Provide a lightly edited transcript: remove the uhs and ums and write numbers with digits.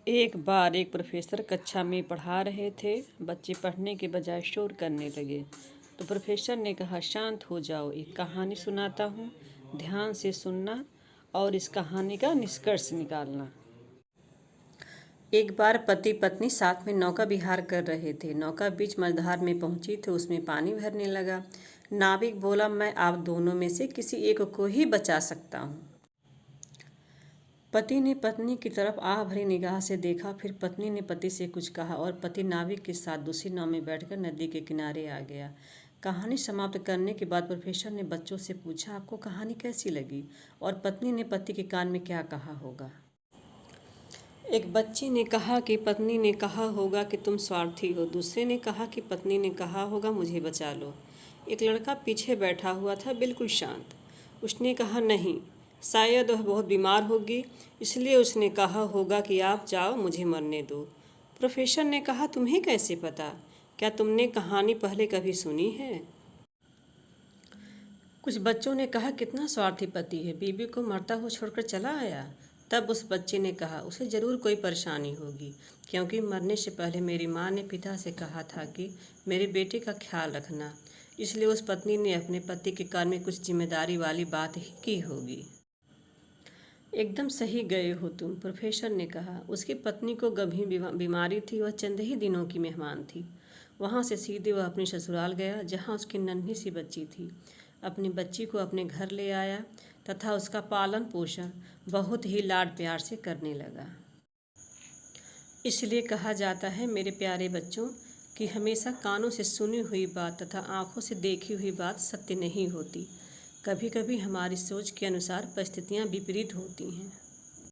एक बार एक प्रोफेसर कक्षा में पढ़ा रहे थे। बच्चे पढ़ने के बजाय शोर करने लगे। तो प्रोफेसर ने कहा, शांत हो जाओ, एक कहानी सुनाता हूँ, ध्यान से सुनना और इस कहानी का निष्कर्ष निकालना। एक बार पति पत्नी साथ में नौका विहार कर रहे थे। नौका बीच मझधार में पहुंची तो उसमें पानी भरने लगा। नाविक बोला, मैं आप दोनों में से किसी एक को ही बचा सकता हूँ। पति ने पत्नी की तरफ आह भरी निगाह से देखा। फिर पत्नी ने पति से कुछ कहा और पति नाविक के साथ दूसरी नाव में बैठकर नदी के किनारे आ गया। कहानी समाप्त करने के बाद प्रोफेसर ने बच्चों से पूछा, आपको कहानी कैसी लगी? और पत्नी ने पति के कान में क्या कहा होगा? एक बच्चे ने कहा कि पत्नी ने कहा होगा कि तुम स्वार्थी हो। दूसरे ने कहा कि पत्नी ने कहा होगा, मुझे बचा लो। एक लड़का पीछे बैठा हुआ था, बिल्कुल शांत। उसने कहा, नहीं, शायद वह बहुत बीमार होगी, इसलिए उसने कहा होगा कि आप जाओ, मुझे मरने दो। प्रोफेसर ने कहा, तुम्हें कैसे पता? क्या तुमने कहानी पहले कभी सुनी है? कुछ बच्चों ने कहा, कितना स्वार्थी पति है, बीवी को मरता हुआ छोड़कर चला आया। तब उस बच्चे ने कहा, उसे ज़रूर कोई परेशानी होगी, क्योंकि मरने से पहले मेरी माँ ने पिता से कहा था कि मेरे बेटे का ख्याल रखना। इसलिए उस पत्नी ने अपने पति के कान में कुछ जिम्मेदारी वाली बात ही की होगी। एकदम सही गए हो तुम, प्रोफेसर ने कहा। उसकी पत्नी को गंभीर बीमारी थी। वह चंद ही दिनों की मेहमान थी। वहाँ से सीधे वह अपने ससुराल गया, जहाँ उसकी नन्ही सी बच्ची थी। अपनी बच्ची को अपने घर ले आया तथा उसका पालन पोषण बहुत ही लाड प्यार से करने लगा। इसलिए कहा जाता है, मेरे प्यारे बच्चों, कि हमेशा कानों से सुनी हुई बात तथा आँखों से देखी हुई बात सत्य नहीं होती। कभी कभी हमारी सोच के अनुसार परिस्थितियाँ विपरीत होती हैं।